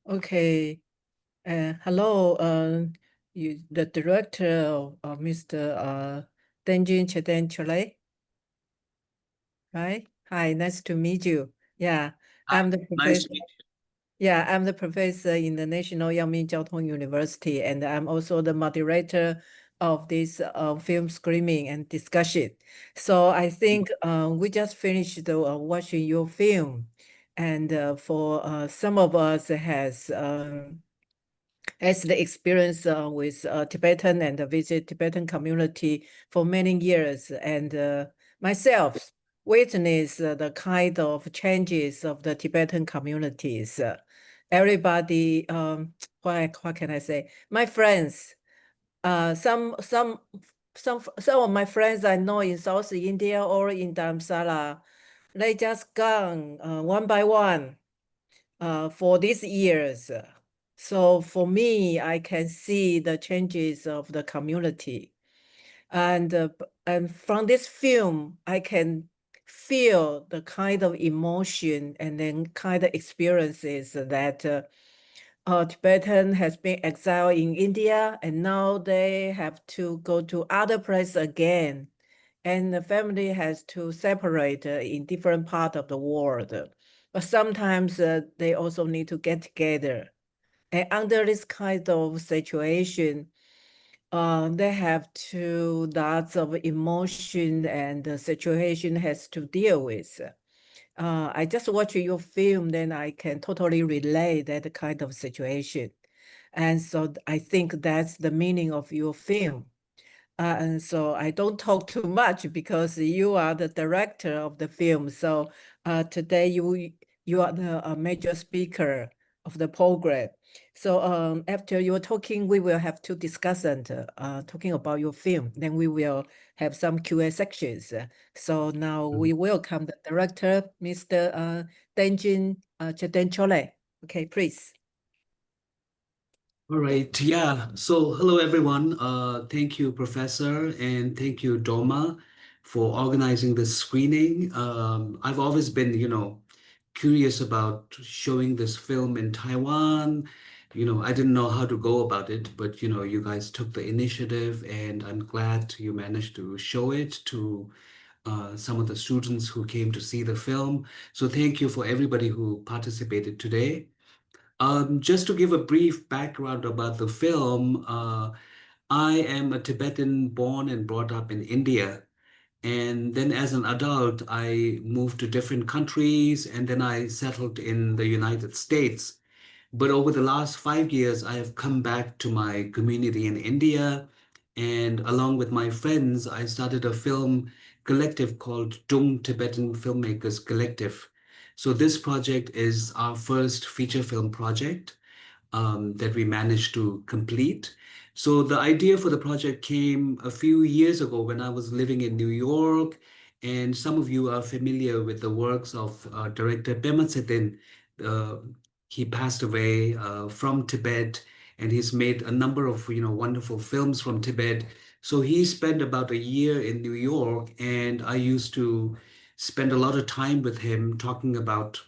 Okay. Hello, the director of Mr. Tenzin Tsetan Choklay, right? Hi, nice to meet you. Yeah, I'm the Nice professor. to meet you. Yeah, I'm the professor in the National Yangming Jiao Tong University, and I'm also the moderator of this film screening and discussion. So I think we just finished watching your film, and for some of us has the experience with Tibetan and visit Tibetan community for many years, and myself witness the kind of changes of the Tibetan communities. Everybody, what can I say? My friends, some of my friends I know in South India or in Dharamsala, they just gone one by one for these years. So for me, I can see the changes of the community. And from this film, I can feel the kind of emotion and then kind of experiences that Tibetan has been exiled in India, and now they have to go to other place again. And the family has to separate in different part of the world. But sometimes they also need to get together. And under this kind of situation, they have to lots of emotion and the situation has to deal with. I just watch your film, then I can totally relate that kind of situation. And so I think that's the meaning of your film. And so I don't talk too much because you are the director of the film. So today you are the major speaker of the program. So after you're talking, we will have two discussants talking about your film. Then we will have some Q&A sections. So now we welcome the director, Mr. Tenzin Tsetan Choklay. Okay, please. All right. Yeah. So hello, everyone. Thank you, Professor, and thank you, Dolma, for organizing this screening. I've always been, curious about showing this film in Taiwan. I didn't know how to go about it, but, you guys took the initiative, and I'm glad you managed to show it to some of the students who came to see the film. So thank you for everybody who participated today. Just to give a brief background about the film, I am a Tibetan born and brought up in India. And then as an adult, I moved to different countries and then I settled in the United States. But over the last 5 years, I have come back to my community in India. And along with my friends, I started a film collective called Dung Tibetan Filmmakers Collective. So this project is our first feature film project that we managed to complete. So the idea for the project came a few years ago when I was living in New York, and some of you are familiar with the works of director Pema Tsetan. Uh, he passed away from Tibet, and he's made a number of wonderful films from Tibet. So he spent about a year in New York, and I used to spend a lot of time with him talking about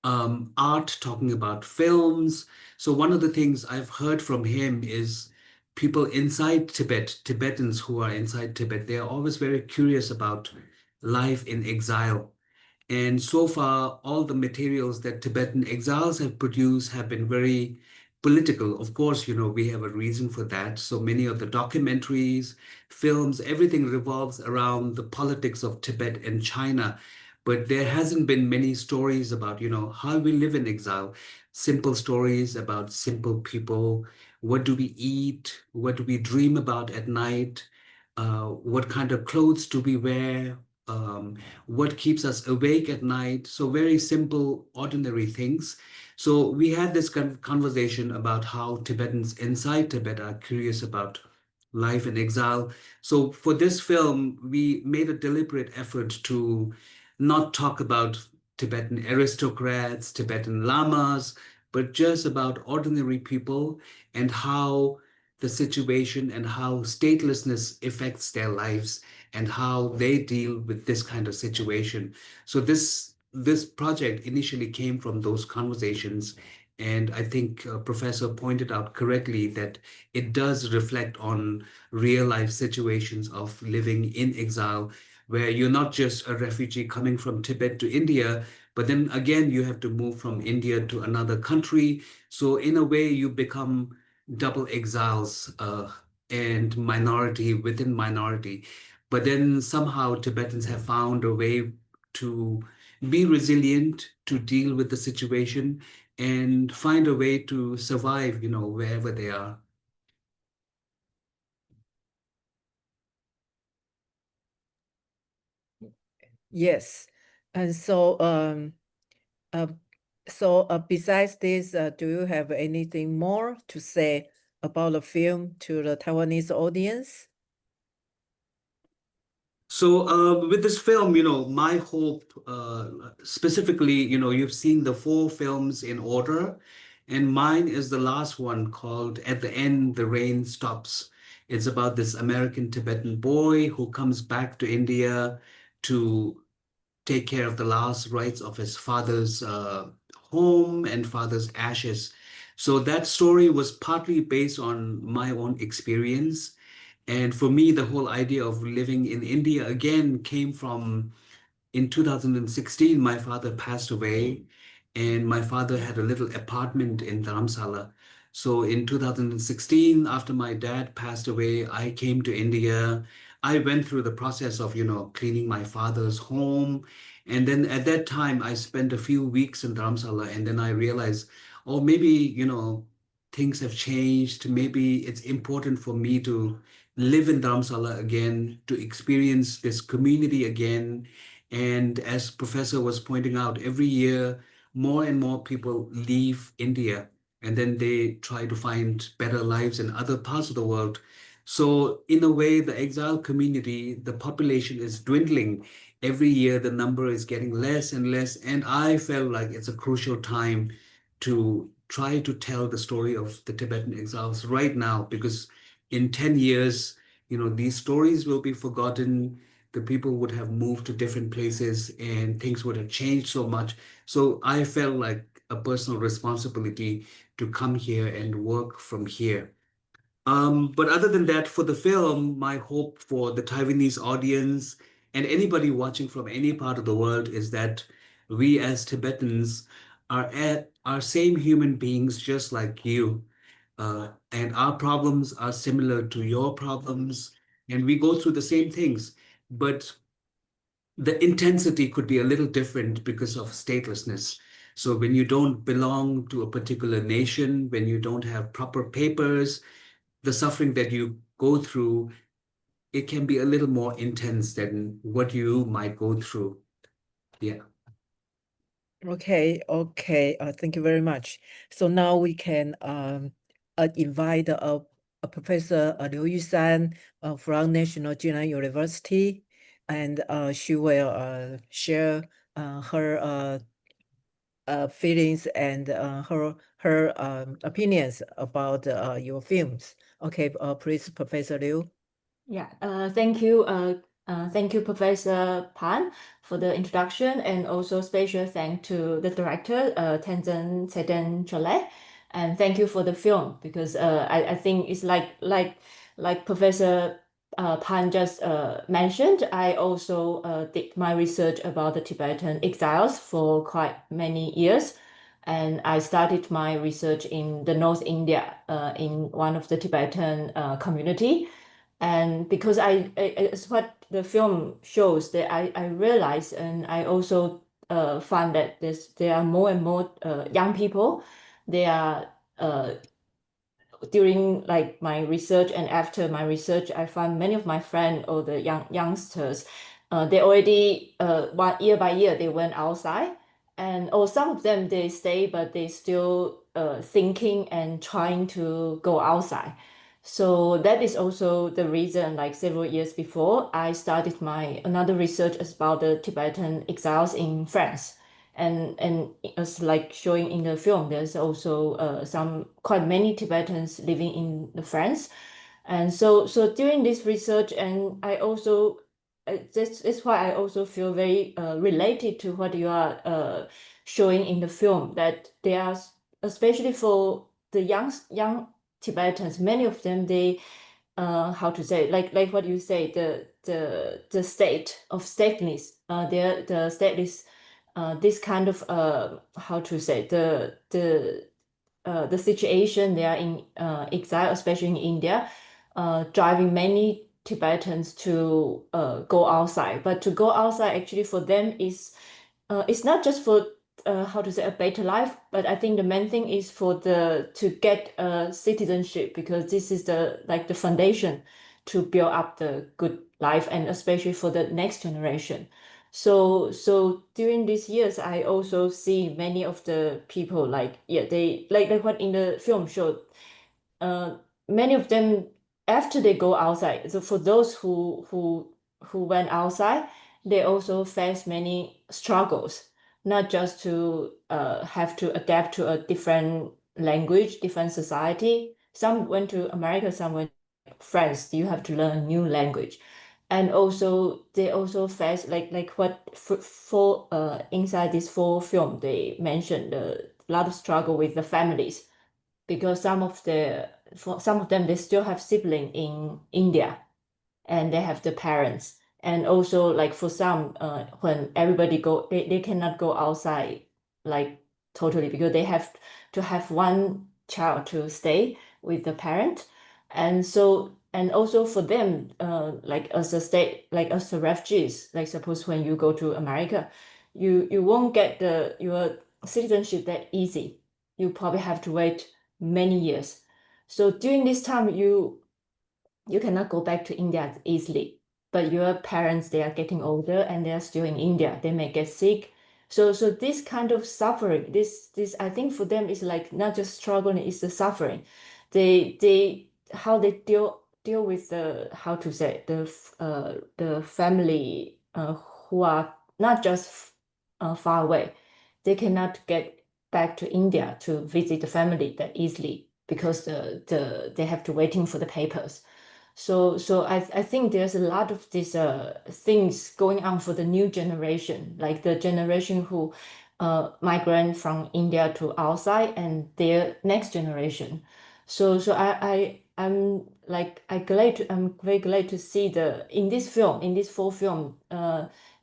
art, talking about films. So one of the things I've heard from him is people inside Tibet, Tibetans who are inside Tibet, they are always very curious about life in exile. And so far, all the materials that Tibetan exiles have produced have been very political. Of course, we have a reason for that. So many of the documentaries, films, everything revolves around the politics of Tibet and China. But there hasn't been many stories about, how we live in exile, simple stories about simple people. What do we eat? What do we dream about at night? What kind of clothes do we wear? What keeps us awake at night? So very simple, ordinary things. So we had this conversation about how Tibetans inside Tibet are curious about life in exile. So for this film, we made a deliberate effort to not talk about Tibetan aristocrats, Tibetan lamas, but just about ordinary people and how the situation and how statelessness affects their lives and how they deal with this kind of situation. So this this project initially came from those conversations. And I think Professor pointed out correctly that it does reflect on real life situations of living in exile, where you're not just a refugee coming from Tibet to India, but then again, you have to move from India to another country. So in a way, you become double exiles and minority within minority. But then somehow Tibetans have found a way to be resilient, to deal with the situation, and find a way to survive, wherever they are. Yes. And so, besides this, do you have anything more to say about the film to the Taiwanese audience? So with this film, my hope, specifically, you've seen the 4 films in order, and mine is the last one called At the End, the Rain Stops. It's about this American Tibetan boy who comes back to India to take care of the last rites of his father's home and father's ashes. So that story was partly based on my own experience. And for me, the whole idea of living in India again came from in 2016, my father passed away, and my father had a little apartment in Dharamsala. So in 2016, after my dad passed away, I came to India. I went through the process of, cleaning my father's home. And then at that time, I spent a few weeks in Dharamsala, and then I realized, oh, maybe, things have changed. Maybe it's important for me to live in Dharamsala again, to experience this community again. And as Professor was pointing out, every year, more and more people leave India and then they try to find better lives in other parts of the world. So in a way, the exile community, the population is dwindling. Every year, the number is getting less and less. And I felt like it's a crucial time to try to tell the story of the Tibetan exiles right now, because in 10 years, these stories will be forgotten. The people would have moved to different places and things would have changed so much. So I felt like a personal responsibility to come here and work from here. But other than that, for the film, my hope for the Taiwanese audience and anybody watching from any part of the world is that we as Tibetans are same human beings just like you. And our problems are similar to your problems, and we go through the same things. But the intensity could be a little different because of statelessness. So when you don't belong to a particular nation, when you don't have proper papers, the suffering that you go through, it can be a little more intense than what you might go through. Yeah. Okay. Thank you very much. So now we can invite Professor Liu Yusan from National Jinan University, and she will share her feelings and her opinions about your films. Okay, please, Professor Liu. Yeah, thank you. Thank you, Professor Pan, for the introduction, and also special thanks to the director, Tenzin Tsetan Choklay, and thank you for the film, because I think it's like Professor Pan just mentioned. I also did my research about the Tibetan exiles for quite many years. And I started my research in the North India, in one of the Tibetan community. And because it's what the film shows, that I realized, and I also found that there are more and more young people. They are during like my research and after my research, I found many of my friends or the youngsters, they already year by year they went outside, and or some of them they stay, but they still thinking and trying to go outside. So that is also the reason, like several years before, I started my another research about the Tibetan exiles in France. And as like showing in the film, there's also some quite many Tibetans living in the France. And so during this research, and I also that's why I also feel very related to what you are showing in the film, that they are, especially for the young Tibetans, many of them, they how to say, like what you say, the state of statelessness, the stateless, this kind of how to say, the situation they are in exile, especially in India, driving many Tibetans to go outside. But to go outside, actually, for them is it's not just for how to say, a better life, but I think the main thing is to get citizenship, because this is the foundation to build up the good life, and especially for the next generation. So during these years, I also see many of the people, they like what in the film showed. Many of them, after they go outside, so for those who went outside, they also face many struggles, not just to have to adapt to a different language, different society. Some went to America, some went to France. You have to learn a new language. And also, they also face like what for inside this full film, they mentioned a lot of struggle with the families, because for some of them, they still have siblings in India, and they have the parents. And also, like for some, when everybody go, they cannot go outside like totally, because they have to have one child to stay with the parent. And so, and also for them, like as a state, like as a refugees, like suppose when you go to America, you won't get your citizenship that easy. You probably have to wait many years. So during this time, you cannot go back to India easily. But your parents, they are getting older and they are still in India. They may get sick. So this kind of suffering, this I think for them is like not just struggling, it's the suffering. They how they deal with the, how to say, the family who are not just far away. They cannot get back to India to visit the family that easily, because they have to waiting for the papers. So I think there's a lot of these things going on for the new generation, like the generation who migrate from India to outside, and their next generation. So I'm very glad to see in this full film,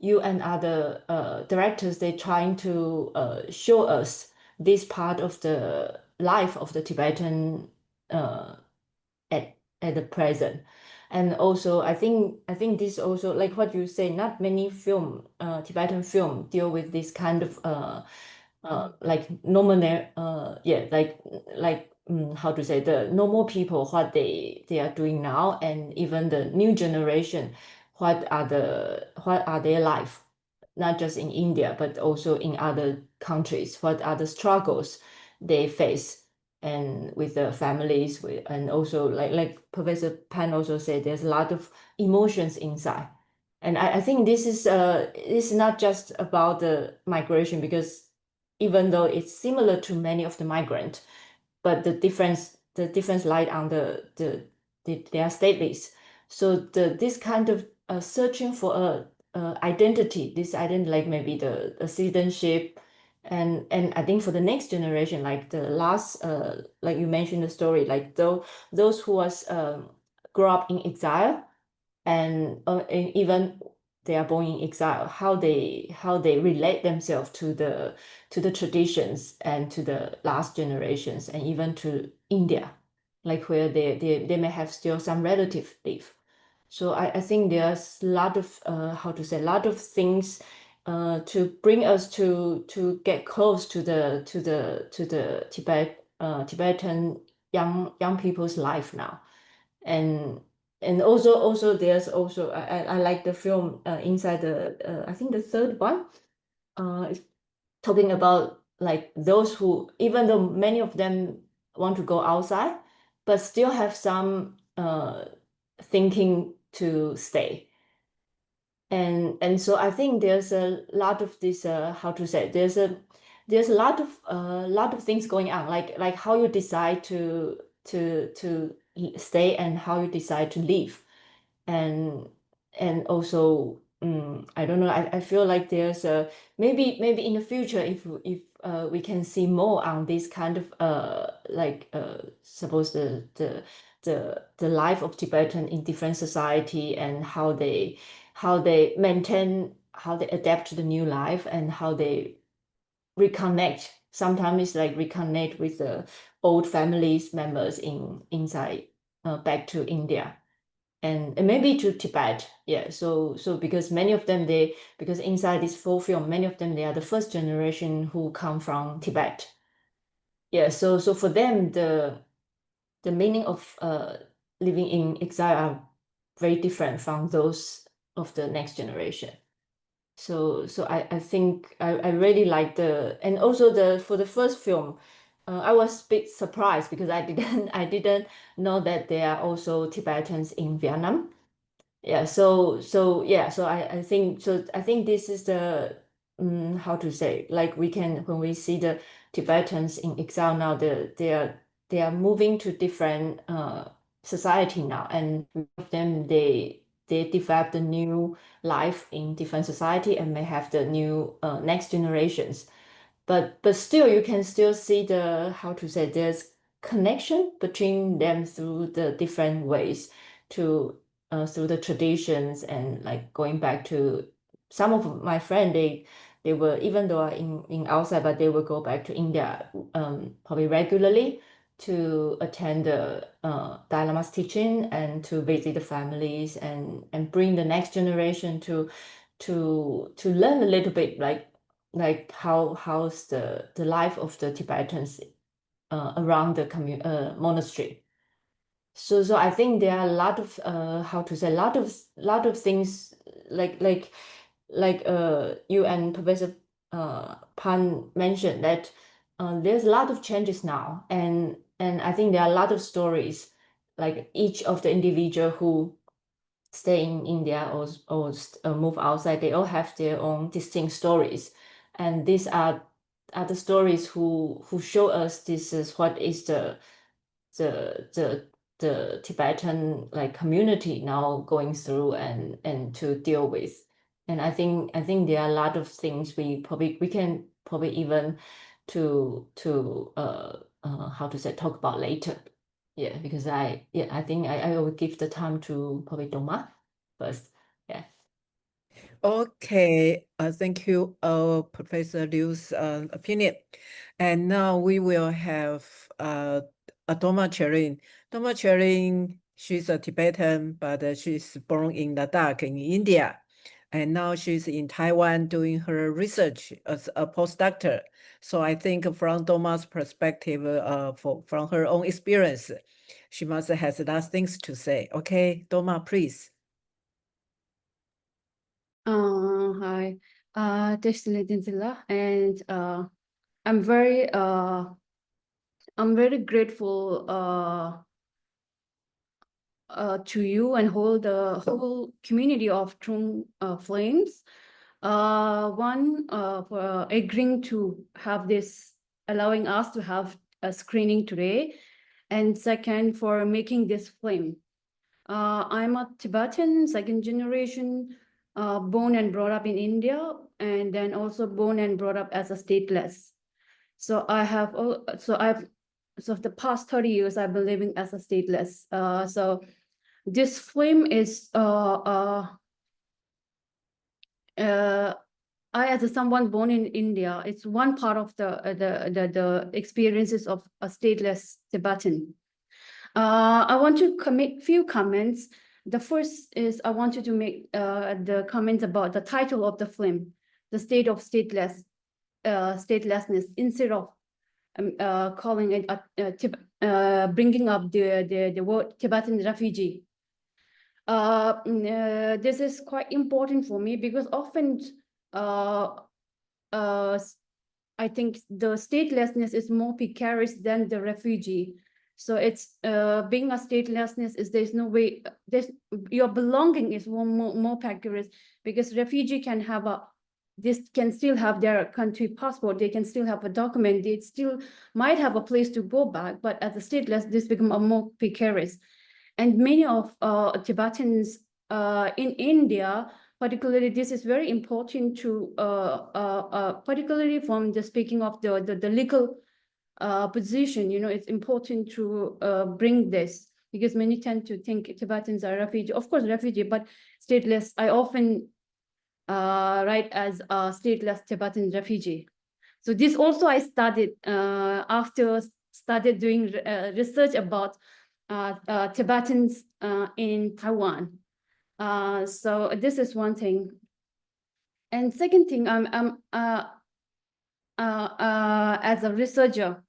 you and other directors, they're trying to show us this part of the life of the Tibetan at the present. And also, I think this also, like what you say, not many Tibetan film deal with this kind of like normal, how to say, the normal people, what they are doing now, and even the new generation, what are their life, not just in India, but also in other countries, what are the struggles they face, and with the families, and also like Professor Pan also said, there's a lot of emotions inside. And I think this is not just about the migration, because even though it's similar to many of the migrants, but the difference lies on they are stateless. So this kind of searching for a identity, this identity, like maybe the citizenship. And I think for the next generation, like the last, like you mentioned the story, like those who was grow up in exile, and even they are born in exile, how they relate themselves to the traditions and to the last generations, and even to India, like where they may have still some relative live. So I think there's a lot of a lot of things to bring us to get close to the Tibetan young people's life now. And also there's also, I like the film inside the I think the third one is talking about like those who, even though many of them want to go outside, but still have some thinking to stay. And so I think there's a lot of this how to say, there's a lot of things going on, like how you decide to stay and how you decide to leave. And also I don't know, I feel like there's maybe in the future if we can see more on this kind of suppose the life of Tibetan in different society and how they maintain, how they adapt to the new life and how they reconnect. Sometimes it's like reconnect with the old families members inside back to India. And maybe to Tibet, yeah. So because many of them because inside this full film, many of them they are the first generation who come from Tibet. Yeah. So for them the meaning of living in exile are very different from those of the next generation. So I think I really like and also for the first film, I was a bit surprised because I didn't know that there are also Tibetans in Vietnam. Yeah, so I think this is the how to say, like when we see the Tibetans in exile now, they are moving to different society now, and many of them they develop the new life in different society and may have the new next generations, but still you can still see how to say, there's connection between them through the different ways through the traditions, and like going back to some of my friends, they were, even though in outside, but they will go back to India probably regularly to attend the Dalai Lama's teaching and to visit the families and bring the next generation to learn a little bit like how's the life of the Tibetans around the monastery. So I think there are a lot of how to say, a lot of things like you and Professor Pan mentioned that there's a lot of changes now, and I think there are a lot of stories, like each of the individual who stay in India or move outside, they all have their own distinct stories, and these are the stories who show us this is what is the Tibetan like community now going through and to deal with. And I think there are a lot of things we can even to how to say, talk about later. Yeah, because I think I will give the time to probably Dolma first. Yeah. Okay, thank you, Professor Liu's opinion. And now we will have Dolma Tsering. Dolma Tsering, she's a Tibetan, but she's born in Ladakh in India. And now she's in Taiwan doing her research as a postdoctor. So I think from Dolma's perspective, from her own experience, she must have a lot of things to say. Okay, Dolma, please. Hi, Tenzin, and I'm very grateful to you and the whole community of Trung Flames. One for agreeing to have this, allowing us to have a screening today, and second for making this film. I'm a Tibetan second generation, born and brought up in India, and then also born and brought up as a stateless. So so the past 30 years I've been living as a stateless. So this film is I, as someone born in India, it's one part of the experiences of a stateless Tibetan. I want to commit few comments. The first is I wanted to make the comments about the title of the film, The State of Statelessness, instead of calling it bringing up the word Tibetan refugee. This is quite important for me because often I think the statelessness is more precarious than the refugee. So it's being a statelessness is there's no way your belonging is more precarious, because refugee can have can still have their country passport, they can still have a document, they still might have a place to go back, but as a stateless, this become a more precarious. And many of Tibetans in India, particularly, this is very important to, particularly from the speaking of the legal position, it's important to bring this, because many tend to think Tibetans are refugee, of course, refugee, but stateless. I often write as a stateless Tibetan refugee. So this also I started after started doing research about Tibetans in Taiwan. So this is one thing. And second thing, I'm as a researcher,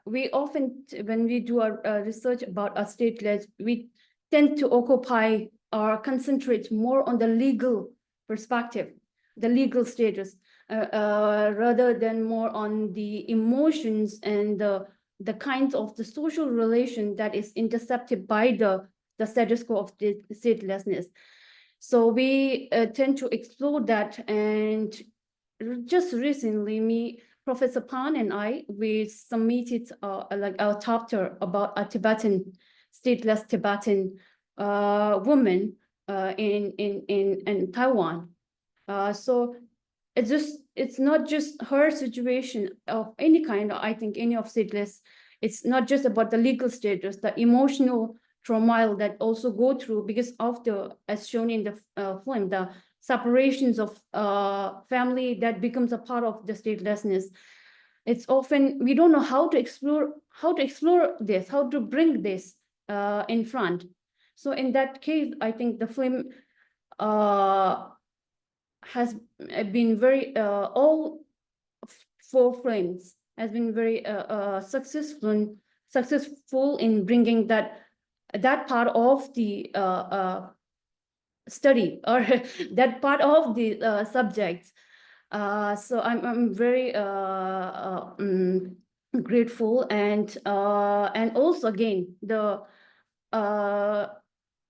we often, when we do a research about a stateless, we tend to occupy or concentrate more on the legal perspective, the legal status, rather than more on the emotions and the kinds of the social relation that is intercepted by the status quo of the statelessness. So we tend to explore that, and just recently, Professor Pan and I, we submitted like our chapter about a stateless Tibetan woman in Taiwan. So it's not just her situation of any kind, I think any of stateless. It's not just about the legal status, the emotional turmoil that also go through because of the, as shown in the film, the separations of family that becomes a part of the statelessness. It's often, we don't know how to explore this, how to bring this in front. So in that case, I think the film has been very, all 4 films has been very successful in bringing that part of the study or that part of the subjects. So I'm very grateful, and also again the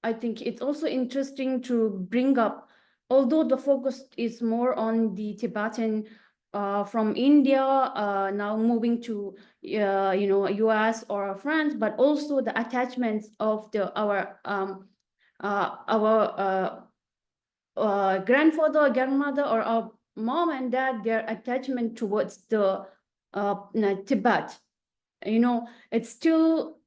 I think it's also interesting to bring up, although the focus is more on the Tibetan from India now moving to US or France, but also the attachments of our grandfather, grandmother, or our mom and dad, their attachment towards the Tibet. It's still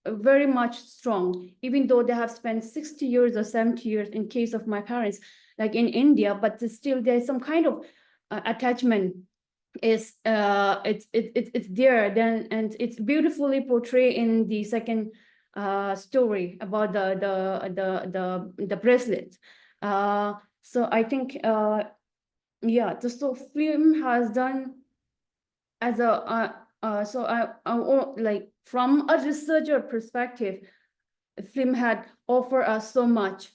very much strong, even though they have spent 60 years or 70 years in case of my parents, like in India, but still there's some kind of attachment is it's there then, and it's beautifully portrayed in the second story about the bracelet. So I think yeah, the film has done as a so I like from a researcher perspective, the film had offered us so much,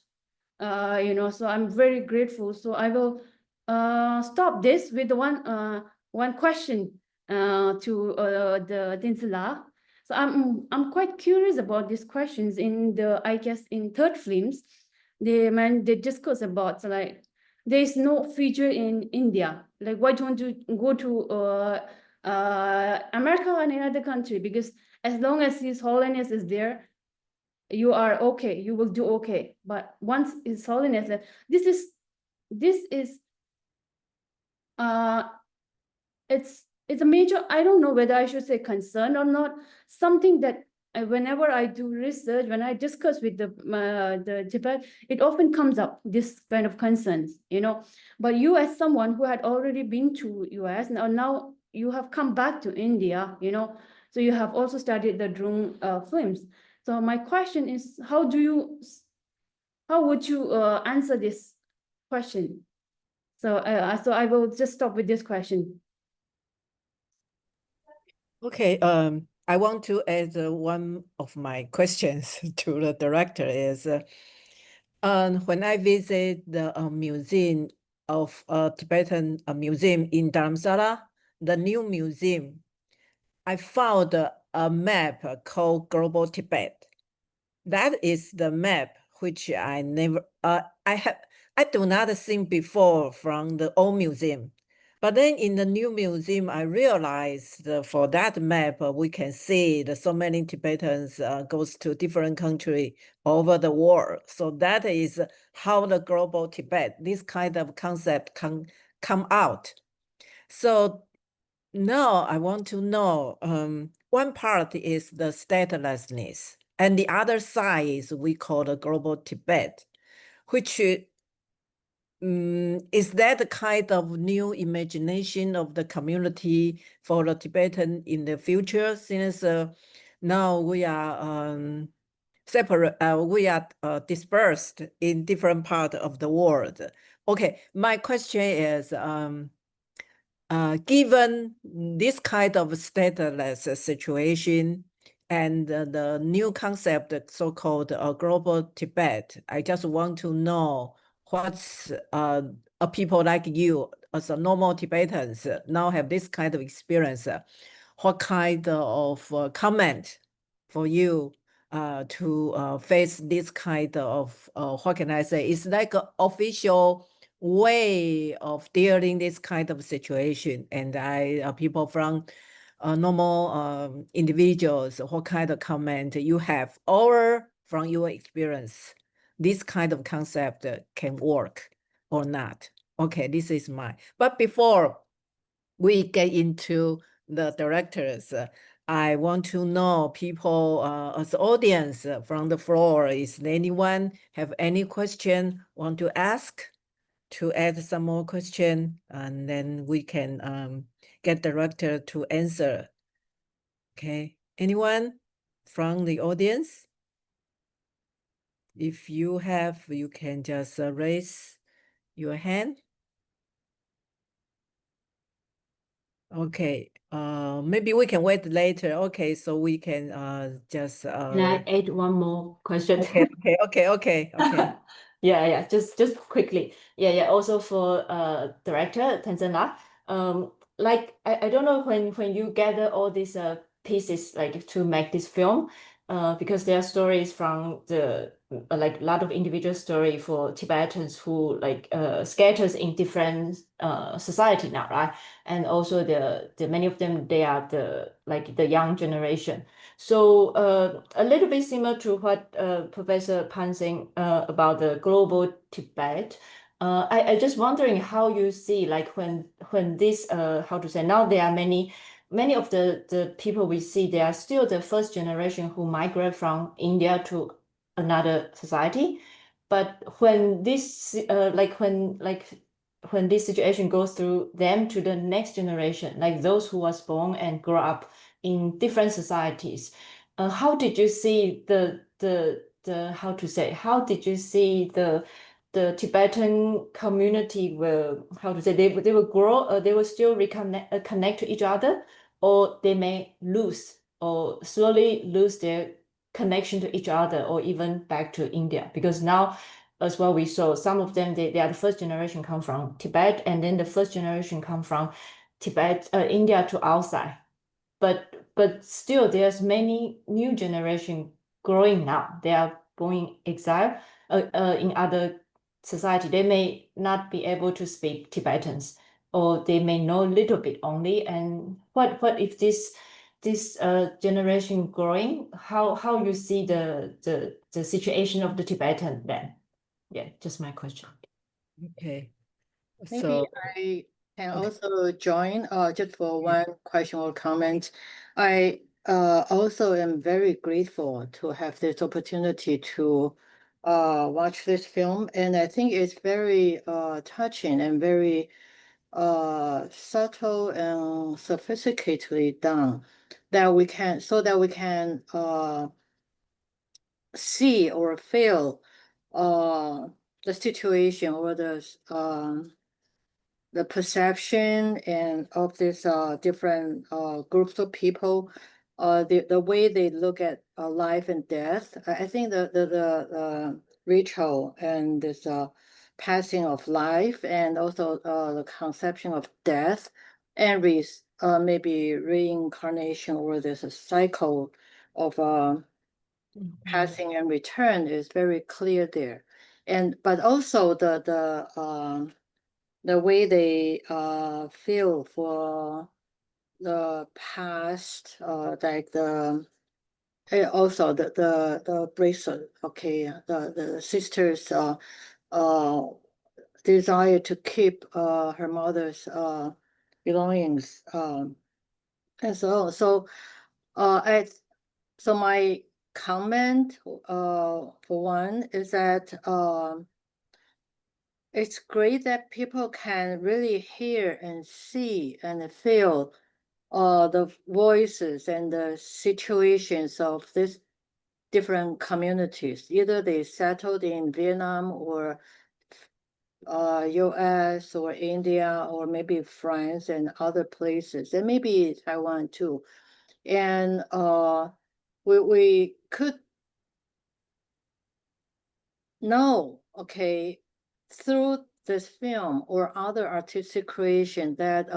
so I'm very grateful. So I will stop this with one question to the Dinsila. So I'm quite curious about these questions. In the, I guess in third films, they discuss about, so like, there is no future in India. Like, why don't you go to America and another country? Because as long as His Holiness is there, you are okay. You will do okay. But once His Holiness, this is it's a major, I don't know whether I should say concern or not, something that whenever I do research, when I discuss with the Tibet, it often comes up, this kind of concerns, But you, as someone who had already been to US, now you have come back to India, so you have also studied the drone films. So my question is, how would you answer this question? So I will just stop with this question. Okay, I want to add one of my questions to the director is, when I visit the museum of Tibetan museum in Dharamsala, the new museum, I found a map called Global Tibet. That is the map which I never, I do not see before from the old museum. But then in the new museum, I realized for that map, we can see that so many Tibetans goes to different countries over the world. So that is how the global Tibet, this kind of concept can come out. So now I want to know, one part is the statelessness, and the other side is we call the global Tibet, which is that a kind of new imagination of the community for the Tibetan in the future, since now we are separate, we are dispersed in different parts of the world. Okay, my question is, given this kind of stateless situation and the new concept, so-called global Tibet, I just want to know what's a people like you, as a normal Tibetans, now have this kind of experience. What kind of comment for you to face this kind of, what can I say? It's like an official way of dealing this kind of situation, and people from normal individuals, what kind of comment you have, or from your experience, this kind of concept can work or not. Okay, this is mine. But before we get into the directors, I want to know people as audience from the floor, is there anyone have any question want to ask? To add some more question, and then we can get director to answer. Okay, anyone from the audience? If you have, you can just raise your hand. Okay, maybe we can wait later. Okay, so we can just Can I add one more question? Okay. Yeah, just quickly. Yeah. Also for director Tenzin La, like I don't know when you gather all these pieces like to make this film, because there are stories from the like a lot of individual story for Tibetans who like scatters in different society now, right? And also the many of them, they are the young generation. So a little bit similar to what Professor Pan saying about the global Tibet. I just wondering how you see like when this how to say, now there are many of the people we see, they are still the first generation who migrate from India to another society. But when this when this situation goes through them to the next generation, like those who was born and grow up in different societies, how did you see the how to say, how did you see the Tibetan community will, how to say, they will grow, they will still connect to each other, or they may lose or slowly lose their connection to each other, or even back to India? Because now as well, we saw some of them, they are the first generation come from Tibet, and then the first generation come from Tibet, India to outside. But still there's many new generation growing now. They are born exile in other society. They may not be able to speak Tibetans, or they may know a little bit only. And what if this generation growing, how you see the situation of the Tibetan then? Yeah, just my question. Okay. Maybe So I can okay. also join just for one question or comment. I also am very grateful to have this opportunity to watch this film, and I think it's very touching and very subtle and sophisticatedly done, that we can see or feel the situation or the perception and of these different groups of people, the way they look at life and death. I think the ritual and this passing of life, and also the conception of death and maybe reincarnation, or there's a cycle of passing and return, is very clear there. But also the way they feel for the past, like the also the bracelet, okay, the sister's desire to keep her mother's belongings, and so on. So my comment for one is that it's great that people can really hear and see and feel the voices and the situations of these different communities. Either they settled in Vietnam or US or India or maybe France and other places, and maybe Taiwan too. And we could know, okay, through this film or other artistic creation that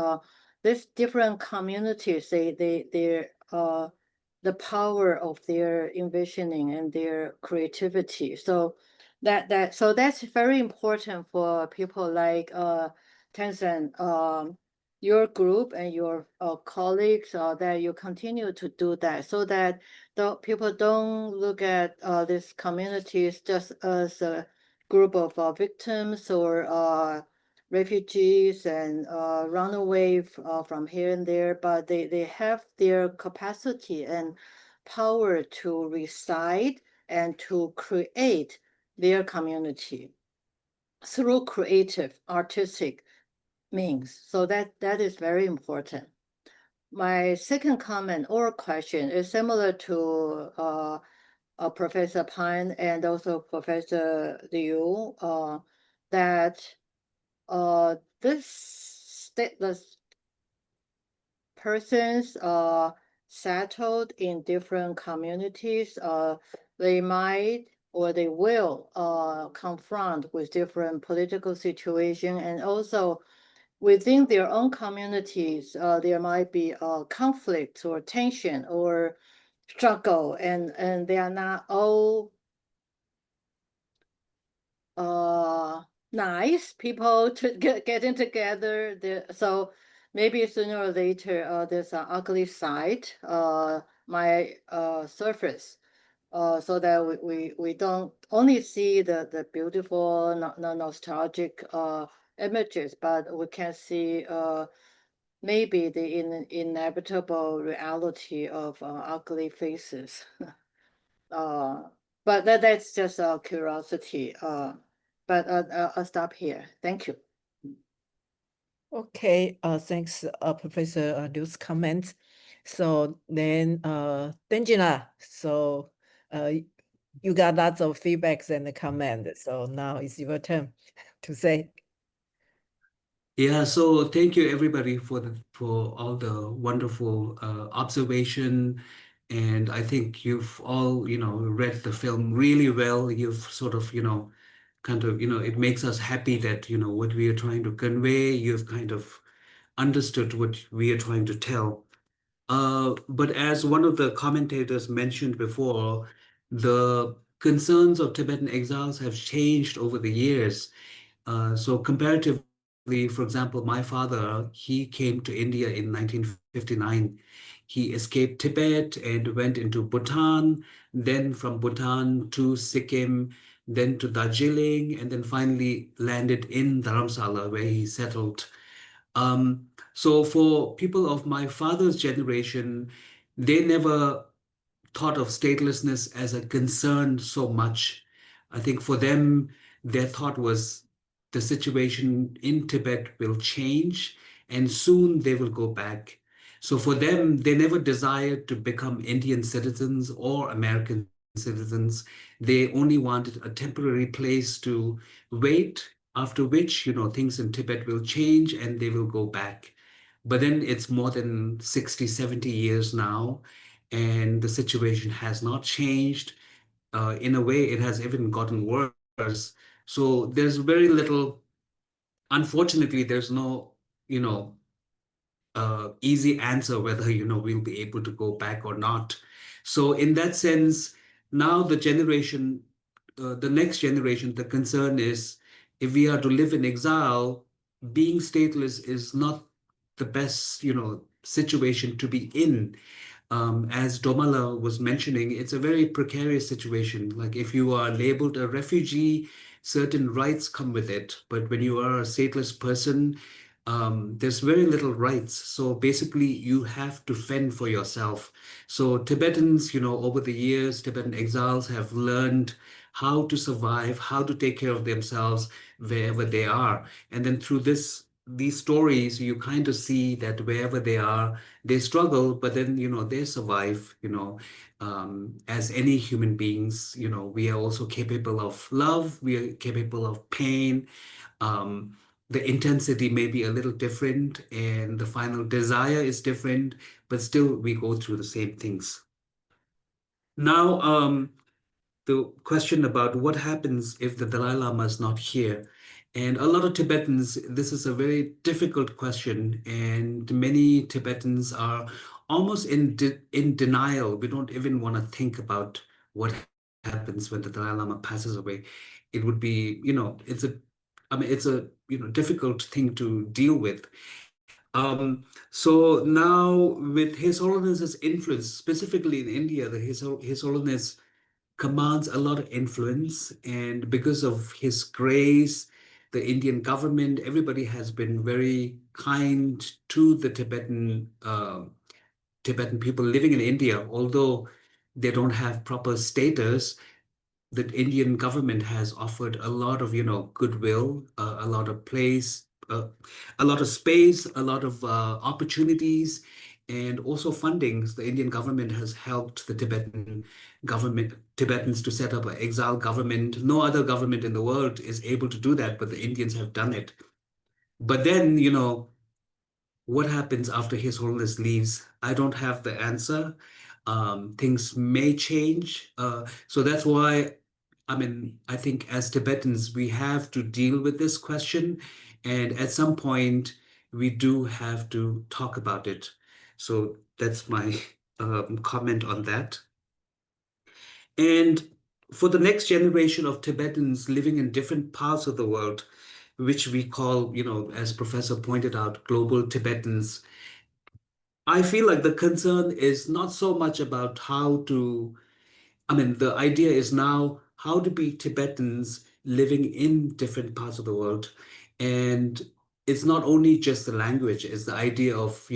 these different communities, they're the power of their envisioning and their creativity. So that's very important for people like Tenzin, your group and your colleagues, that you continue to do that, so that the people don't look at these communities just as a group of victims or refugees and runaway from here and there, but they have their capacity and power to reside and to create their community through creative, artistic means. So that is very important. My second comment or question is similar to Professor Pan and also Professor Liu, that this stateless persons settled in different communities, they might or they will confront with different political situation, and also within their own communities, there might be conflict or tension or struggle, and they are not all nice people to getting together. So maybe sooner or later, there's an ugly side might surface, so that we don't only see the beautiful, nostalgic images, but we can see maybe the inevitable reality of ugly faces. But that's just a curiosity. But I'll stop here. Thank you. Okay, thanks, Professor Liu's comments. So then, Tenzin, so you got lots of feedbacks and comments. So now it's your turn to say. Yeah, so thank you everybody for all the wonderful observation, and I think you've all read the film really well. You've sort of kind of it makes us happy that what we are trying to convey, you've kind of understood what we are trying to tell. But as one of the commentators mentioned before, the concerns of Tibetan exiles have changed over the years. So comparatively, for example, my father, he came to India in 1959. He escaped Tibet and went into Bhutan, then from Bhutan to Sikkim, then to Darjeeling, and then finally landed in Dharamsala, where he settled. So for people of my father's generation, they never thought of statelessness as a concern so much. I think for them, their thought was the situation in Tibet will change and soon they will go back. So for them, they never desired to become Indian citizens or American citizens. They only wanted a temporary place to wait, after which, things in Tibet will change and they will go back. But then it's more than 60, 70 years now, and the situation has not changed. In a way, it has even gotten worse. So there's very little, unfortunately, there's no, easy answer whether, we'll be able to go back or not. So in that sense, now the next generation, the concern is if we are to live in exile, being stateless is not the best, situation to be in. As Domala was mentioning, it's a very precarious situation. Like if you are labeled a refugee, certain rights come with it. But when you are a stateless person, there's very little rights. So basically, you have to fend for yourself. So Tibetans, over the years, Tibetan exiles have learned how to survive, how to take care of themselves wherever they are. And then through these stories, you kind of see that wherever they are, they struggle, but then, they survive, as any human beings, we are also capable of love, we are capable of pain. The intensity may be a little different and the final desire is different, but still we go through the same things. Now, the question about what happens if the Dalai Lama is not here. And a lot of Tibetans, this is a very difficult question, and many Tibetans are almost in denial. We don't even want to think about what happens when the Dalai Lama passes away. It would be, it's a difficult thing to deal with. So now with His Holiness's influence, specifically in India, His Holiness commands a lot of influence, and because of his grace, the Indian government, everybody has been very kind to the Tibetan people living in India. Although they don't have proper status, the Indian government has offered a lot of goodwill, a lot of place, a lot of space, a lot of opportunities, and also fundings. The Indian government has helped the Tibetans to set up an exile government. No other government in the world is able to do that, but the Indians have done it. But then, what happens after His Holiness leaves? I don't have the answer. Things may change. So that's why, I think as Tibetans, we have to deal with this question. And at some point, we do have to talk about it. So that's my comment on that. And for the next generation of Tibetans living in different parts of the world, which we call, as Professor pointed out, global Tibetans, I feel like the concern is not so much about the idea is now how to be Tibetans living in different parts of the world. And it's not only just the language, it's the idea of,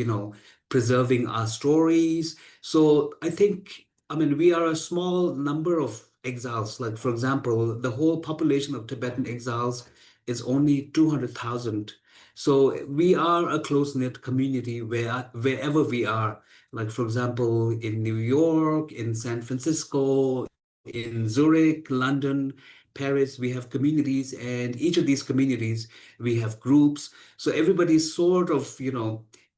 preserving our stories. So I think, we are a small number of exiles. Like, for example, the whole population of Tibetan exiles is only 200,000. So we are a close-knit community wherever we are. Like, for example, in New York, in San Francisco, in Zurich, London, Paris, we have communities, and each of these communities, we have groups. So everybody's sort of,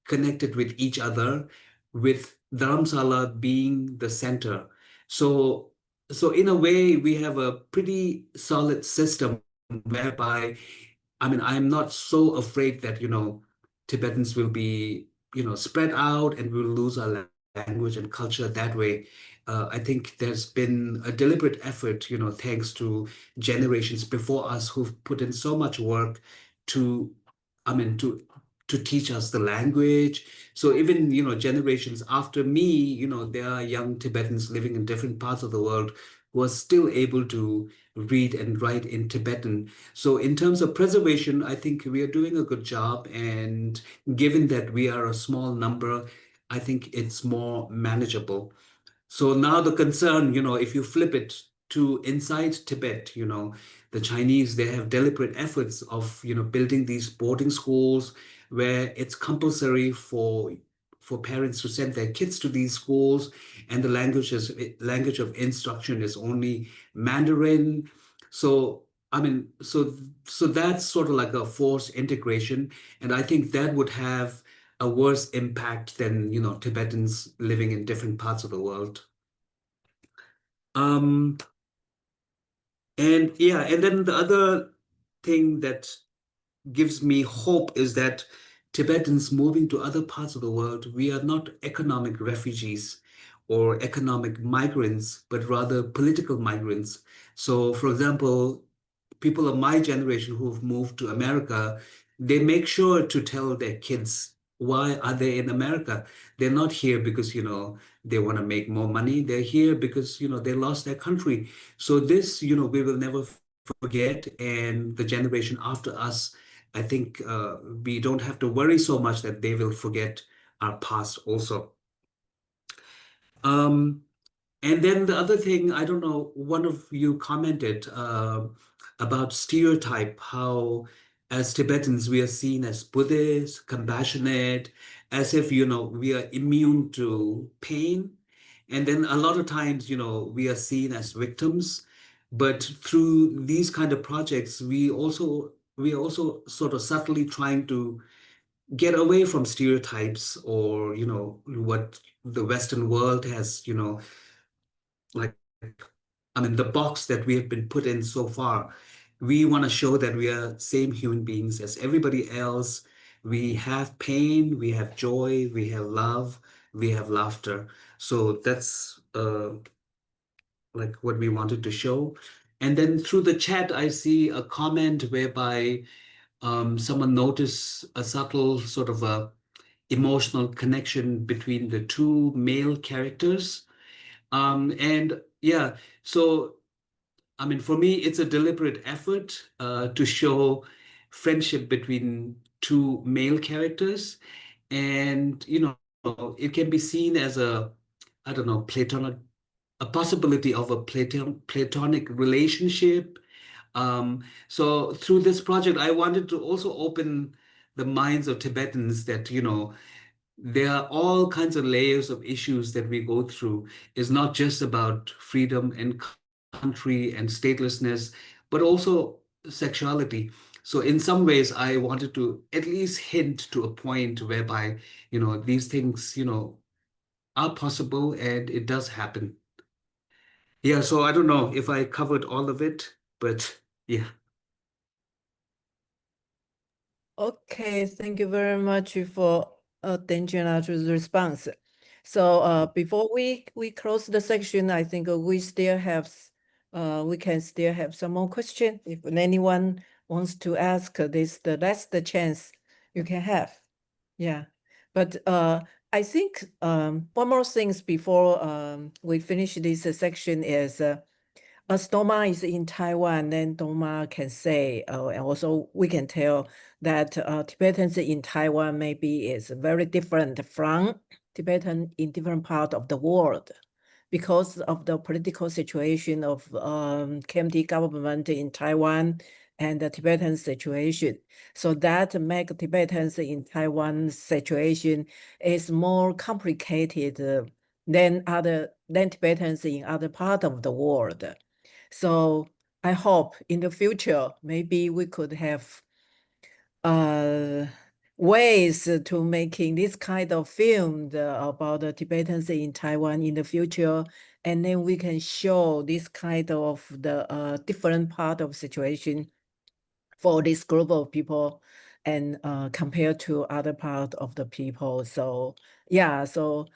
connected with each other, with Dharamsala being the center. So in a way, we have a pretty solid system whereby, I'm not so afraid that, Tibetans will be, spread out and we'll lose our language and culture that way. I think there's been a deliberate effort, thanks to generations before us who've put in so much work to teach us the language. So even, generations after me, there are young Tibetans living in different parts of the world who are still able to read and write in Tibetan. So in terms of preservation, I think we are doing a good job. And given that we are a small number, I think it's more manageable. So now the concern, if you flip it to inside Tibet, the Chinese, they have deliberate efforts of, building these boarding schools where it's compulsory for parents to send their kids to these schools, and the language of instruction is only Mandarin. So so that's sort of like a forced integration, and I think that would have a worse impact than Tibetans living in different parts of the world. And then the other thing that gives me hope is that Tibetans moving to other parts of the world, we are not economic refugees or economic migrants, but rather political migrants. So, for example, people of my generation who've moved to America, they make sure to tell their kids, why are they in America? They're not here because, they want to make more money. They're here because, they lost their country. So this, we will never forget. And the generation after us, I think we don't have to worry so much that they will forget our past also. And then the other thing, I don't know, one of you commented about stereotype, how as Tibetans, we are seen as Buddhist, compassionate, as if, we are immune to pain. And then a lot of times, we are seen as victims. But through these kind of projects, we are also sort of subtly trying to get away from stereotypes or, what the Western world has, like, the box that we have been put in so far. We want to show that we are same human beings as everybody else. We have pain, we have joy, we have love, we have laughter. So that's like what we wanted to show. And then through the chat, I see a comment whereby someone noticed a subtle sort of a emotional connection between the two male characters. And yeah, so for me, it's a deliberate effort to show friendship between two male characters. And, it can be seen as a possibility of a platonic relationship. So through this project, I wanted to also open the minds of Tibetans that, there are all kinds of layers of issues that we go through. It's not just about freedom and country and statelessness, but also sexuality. So in some ways, I wanted to at least hint to a point whereby, these things, are possible and it does happen. Yeah, so I don't know if I covered all of it, but yeah. Okay, thank you very much for Tenzin response. So before we close the section, I think we still have we can still have some more questions. If anyone wants to ask this, that's the chance you can have. Yeah, but I think one more things before we finish this section is as Dolma is in Taiwan, then Dolma can say, and also we can tell that Tibetans in Taiwan maybe is very different from Tibetan in different part of the world because of the political situation of KMT government in Taiwan and the Tibetan situation. So that make Tibetans in Taiwan situation is more complicated than Tibetans in other part of the world. So I hope in the future, maybe we could have ways to making this kind of film about the Tibetans in Taiwan in the future. And then we can show this kind of the different part of situation for this group of people and compared to other part of the people. So yeah, so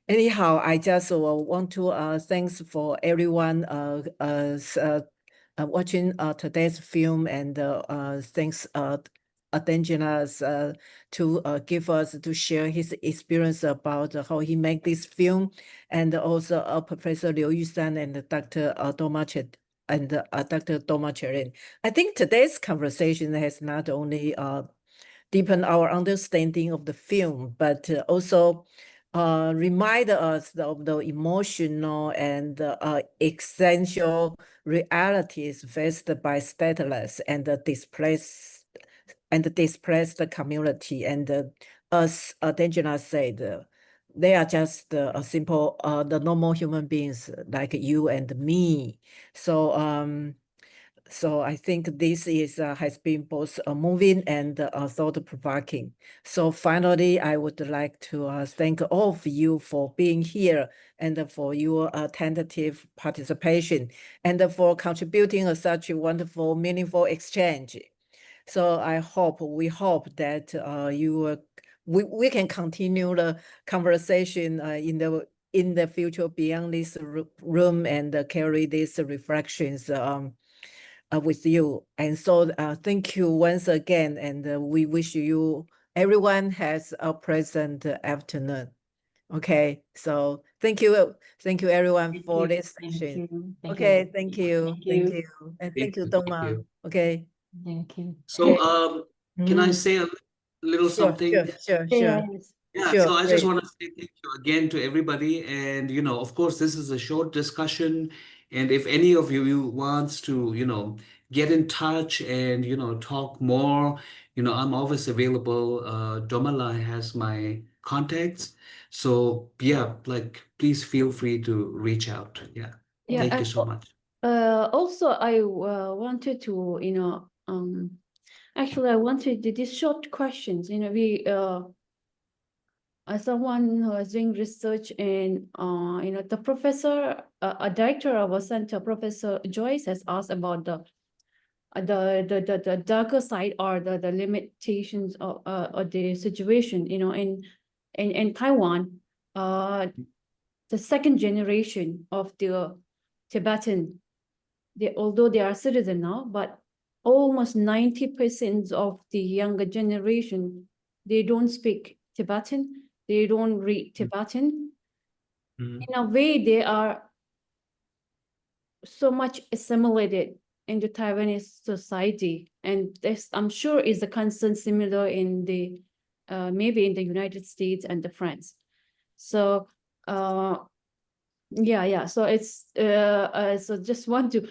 anyhow, I just want to thanks for everyone watching today's film, and thanks Tenzin to share his experience about how he made this film, and also Professor Liu Yusan and Dr. Dolma Tsering. I think today's conversation has not only deepened our understanding of the film, but also remind us of the emotional and essential realities faced by stateless and the displaced community. And as Tenzin said, they are just a simple, the normal human beings like you and me. So so I think this is has been both moving and thought-provoking. So finally, I would like to thank all of you for being here and for your tentative participation and for contributing such a wonderful, meaningful exchange. So we hope that we can continue the conversation in the future beyond this room and carry these reflections with you. And so thank you once again, and we wish you everyone has a pleasant afternoon. Okay, so thank you everyone for this session. Okay, thank you, and thank you, Dolma. Okay, Thank you. So can I say a little something? Sure. Yes. Yeah, Sure, so I great. just want to say thank you again to everybody. And, of course, this is a short discussion. And if any of you wants to, get in touch and, talk more, I'm always available. Domala has my contacts. So, yeah, please feel free to reach out. Yeah. Yeah, Thank you so much. Also, I wanted to, actually, I wanted these short questions. We, as someone who is doing research in, the professor, a director of our center, Professor Joyce, has asked about the darker side or the limitations of the situation. In Taiwan, the second generation of the Tibetan, although they are citizens now, but almost 90% of the younger generation, they don't speak Tibetan, they don't read Tibetan. Mhm. In a way, they are so much assimilated into Taiwanese society, and this, I'm sure, is a concern similar in the maybe in the United States and the France. So yeah. So it's so just want to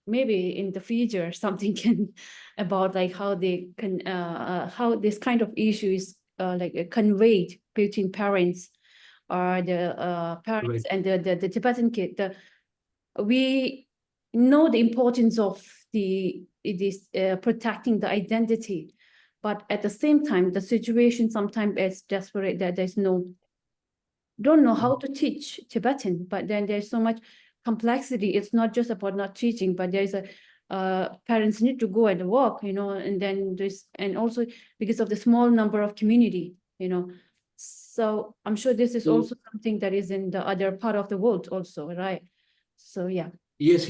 maybe in the future something can about like how they can how this kind of issue is conveyed between parents or the parents Right. and the Tibetan kid. We know the importance of this protecting the identity, but at the same time, the situation sometimes is desperate that there's don't know how to teach Tibetan, but then there's so much complexity. It's not just about not teaching, but there's parents need to go and work, and then and also because of the small number of community, So I'm sure this is also something that is in the other part of the world also, right? So yeah. Yes.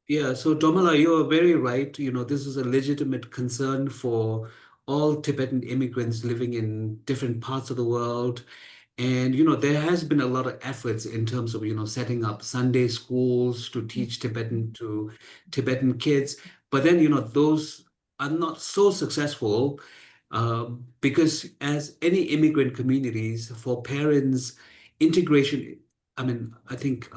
Yeah. So, Domala, you are very right. This is a legitimate concern for all Tibetan immigrants living in different parts of the world. And, there has been a lot of efforts in terms of, setting up Sunday schools to teach Tibetan to Tibetan kids. But then, those are not so successful because as any immigrant communities, for parents, integration, I think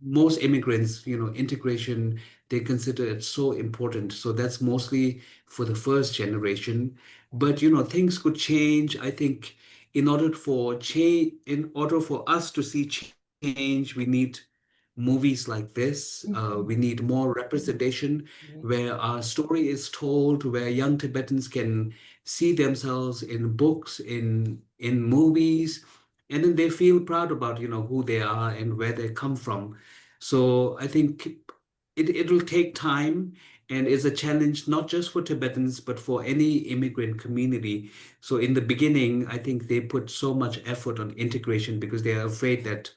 most immigrants, integration, they consider it so important. So that's mostly for the first generation. But, things could change. I think in order for us to see change, we need movies like this. We need more representation where our story is told, where young Tibetans can see themselves in books, in movies, and then they feel proud about who they are and where they come from. So I think it'll take time, and it's a challenge not just for Tibetans but for any immigrant community. So in the beginning, I think they put so much effort on integration because they are afraid that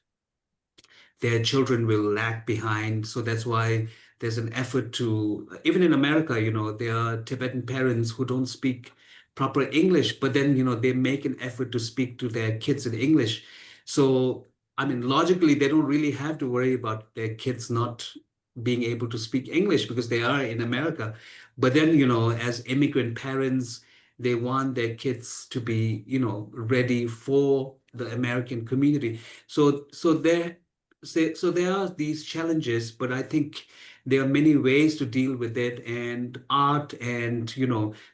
their children will lag behind. So that's why there's an effort to, even in America, there are Tibetan parents who don't speak proper English, but then, they make an effort to speak to their kids in English. So, logically, they don't really have to worry about their kids not being able to speak English because they are in America. But then, as immigrant parents, they want their kids to be, ready for the American community. So there are these challenges, but I think there are many ways to deal with it, and art and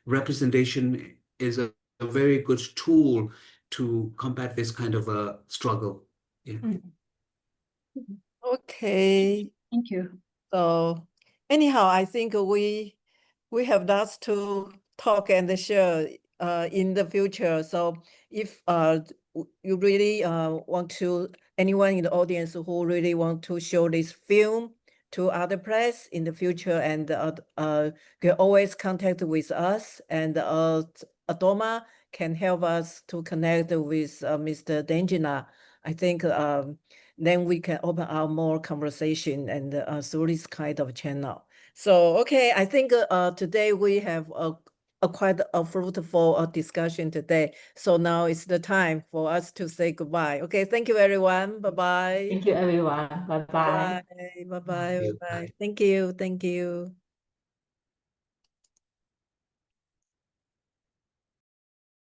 representation is a very good tool to combat this kind of a struggle. Yeah. Okay. Thank you. So anyhow, I think we have lots to talk and share in the future. So if you really want to, anyone in the audience who really want to show this film to other press in the future, and can always contact with us, and Dolma can help us to connect with Mr. Tenzin. I think then we can open up more conversation and through this kind of channel. So, okay, I think today we have a quite a fruitful discussion today. So now it's the time for us to say goodbye. Okay, thank you, everyone. Bye-bye. Thank you, everyone. Bye-bye. Bye. Bye-bye. you. Bye-bye. Thank you. Thank you.